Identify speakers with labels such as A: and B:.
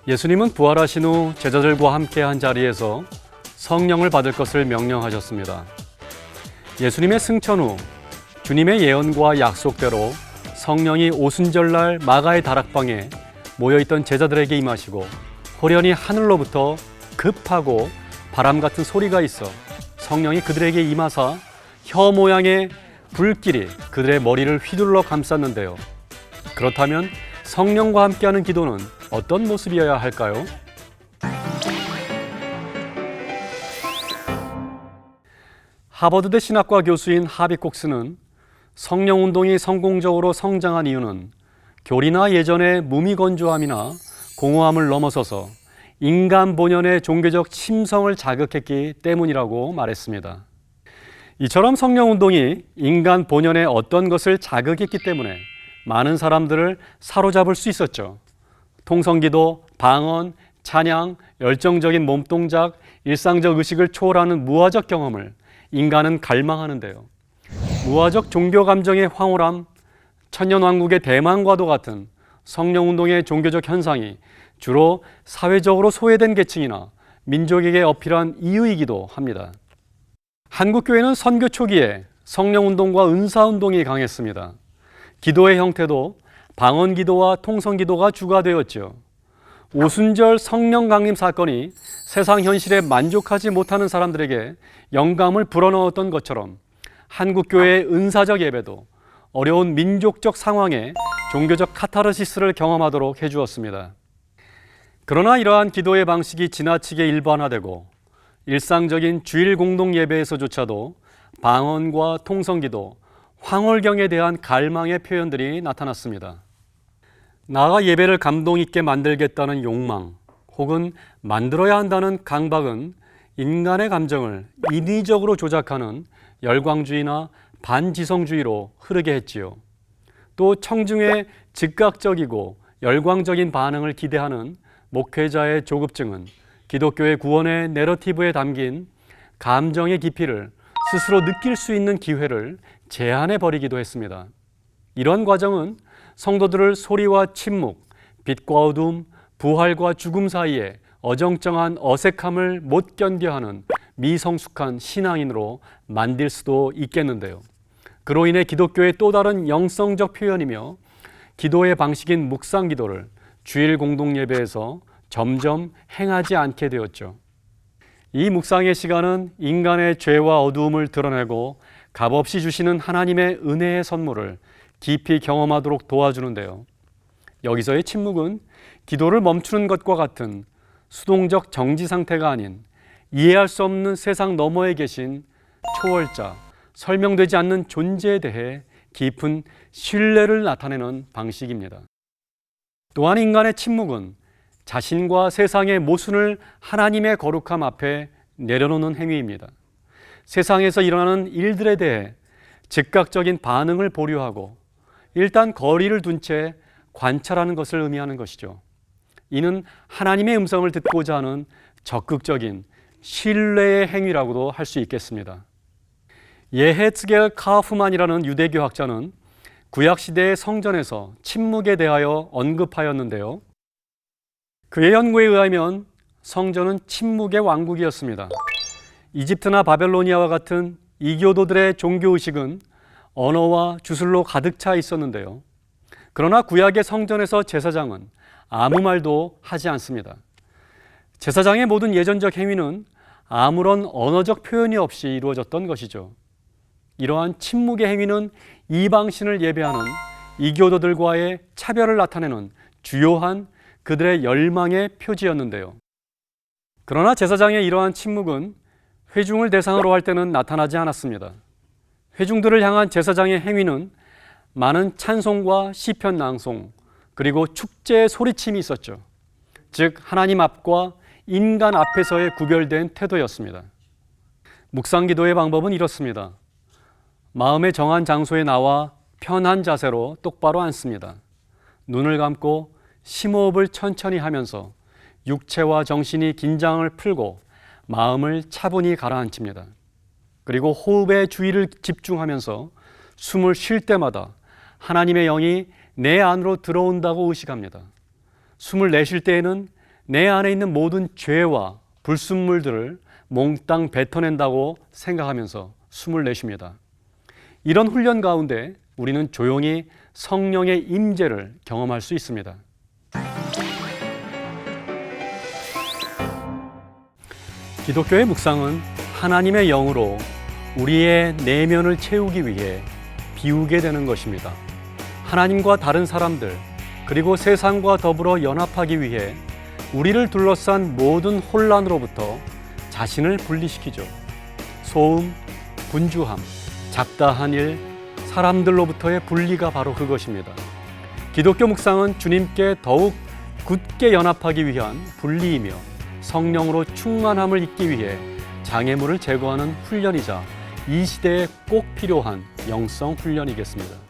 A: 예수님은 부활하신 후 제자들과 함께 한 자리에서 성령을 받을 것을 명령하셨습니다. 예수님의 승천 후 주님의 예언과 약속대로 성령이 오순절날 마가의 다락방에 모여있던 제자들에게 임하시고 호련히 하늘로부터 급하고 바람 같은 소리가 있어 성령이 그들에게 임하사 혀 모양의 불길이 그들의 머리를 휘둘러 감쌌는데요. 그렇다면 성령과 함께하는 기도는 어떤 모습이어야 할까요? 하버드대 신학과 교수인 하비 콕스는 성령운동이 성공적으로 성장한 이유는 교리나 예전의 무미건조함이나 공허함을 넘어서서 인간 본연의 종교적 심성을 자극했기 때문이라고 말했습니다. 이처럼 성령운동이 인간 본연의 어떤 것을 자극했기 때문에 많은 사람들을 사로잡을 수 있었죠. 통성기도, 방언, 찬양, 열정적인 몸동작, 일상적 의식을 초월하는 무아적 경험을 인간은 갈망하는데요. 무아적 종교 감정의 황홀함, 천년왕국의 대망과도 같은 성령운동의 종교적 현상이 주로 사회적으로 소외된 계층이나 민족에게 어필한 이유이기도 합니다. 한국교회는 선교 초기에 성령운동과 은사운동이 강했습니다. 기도의 형태도 방언기도와 통성기도가 주가 되었죠. 오순절 성령 강림 사건이 세상 현실에 만족하지 못하는 사람들에게 영감을 불어넣었던 것처럼 한국교회의 은사적 예배도 어려운 민족적 상황에 종교적 카타르시스를 경험하도록 해주었습니다. 그러나 이러한 기도의 방식이 지나치게 일반화되고 일상적인 주일 공동 예배에서조차도 방언과 통성기도, 황홀경에 대한 갈망의 표현들이 나타났습니다. 나아가 예배를 감동 있게 만들겠다는 욕망 혹은 만들어야 한다는 강박은 인간의 감정을 인위적으로 조작하는 열광주의나 반지성주의로 흐르게 했지요. 또 청중의 즉각적이고 열광적인 반응을 기대하는 목회자의 조급증은 기독교의 구원의 내러티브에 담긴 감정의 깊이를 스스로 느낄 수 있는 기회를 제한해 버리기도 했습니다. 이런 과정은 성도들을 소리와 침묵, 빛과 어둠, 부활과 죽음 사이에 어정쩡한 어색함을 못 견뎌하는 미성숙한 신앙인으로 만들 수도 있겠는데요. 그로 인해 기독교의 또 다른 영성적 표현이며 기도의 방식인 묵상 기도를 주일 공동 예배에서 점점 행하지 않게 되었죠. 이 묵상의 시간은 인간의 죄와 어두움을 드러내고 값없이 주시는 하나님의 은혜의 선물을 깊이 경험하도록 도와주는데요. 여기서의 침묵은 기도를 멈추는 것과 같은 수동적 정지 상태가 아닌 이해할 수 없는 세상 너머에 계신 초월자, 설명되지 않는 존재에 대해 깊은 신뢰를 나타내는 방식입니다. 또한 인간의 침묵은 자신과 세상의 모순을 하나님의 거룩함 앞에 내려놓는 행위입니다. 세상에서 일어나는 일들에 대해 즉각적인 반응을 보류하고 일단 거리를 둔 채 관찰하는 것을 의미하는 것이죠. 이는 하나님의 음성을 듣고자 하는 적극적인 신뢰의 행위라고도 할 수 있겠습니다. 예헤츠겔 카우프만이라는 유대교 학자는 구약시대의 성전에서 침묵에 대하여 언급하였는데요. 그의 연구에 의하면 성전은 침묵의 왕국이었습니다. 이집트나 바벨로니아와 같은 이교도들의 종교의식은 언어와 주술로 가득 차 있었는데요. 그러나 구약의 성전에서 제사장은 아무 말도 하지 않습니다. 제사장의 모든 예전적 행위는 아무런 언어적 표현이 없이 이루어졌던 것이죠. 이러한 침묵의 행위는 이방신을 예배하는 이교도들과의 차별을 나타내는 주요한 그들의 열망의 표지였는데요. 그러나 제사장의 이러한 침묵은 회중을 대상으로 할 때는 나타나지 않았습니다. 회중들을 향한 제사장의 행위는 많은 찬송과 시편 낭송, 그리고 축제의 소리침이 있었죠. 즉 하나님 앞과 인간 앞에서의 구별된 태도였습니다. 묵상기도의 방법은 이렇습니다. 마음의 정한 장소에 나와 편한 자세로 똑바로 앉습니다. 눈을 감고 심호흡을 천천히 하면서 육체와 정신이 긴장을 풀고 마음을 차분히 가라앉힙니다. 그리고 호흡에 주의를 집중하면서 숨을 쉴 때마다 하나님의 영이 내 안으로 들어온다고 의식합니다. 숨을 내쉴 때에는 내 안에 있는 모든 죄와 불순물들을 몽땅 뱉어낸다고 생각하면서 숨을 내쉽니다. 이런 훈련 가운데 우리는 조용히 성령의 임재를 경험할 수 있습니다. 기독교의 묵상은 하나님의 영으로 우리의 내면을 채우기 위해 비우게 되는 것입니다. 하나님과 다른 사람들, 그리고 세상과 더불어 연합하기 위해 우리를 둘러싼 모든 혼란으로부터 자신을 분리시키죠. 소음, 분주함, 작다한 일, 사람들로부터의 분리가 바로 그것입니다. 기독교 묵상은 주님께 더욱 굳게 연합하기 위한 분리이며 성령으로 충만함을 잇기 위해 장애물을 제거하는 훈련이자 이 시대에 꼭 필요한 영성 훈련이겠습니다.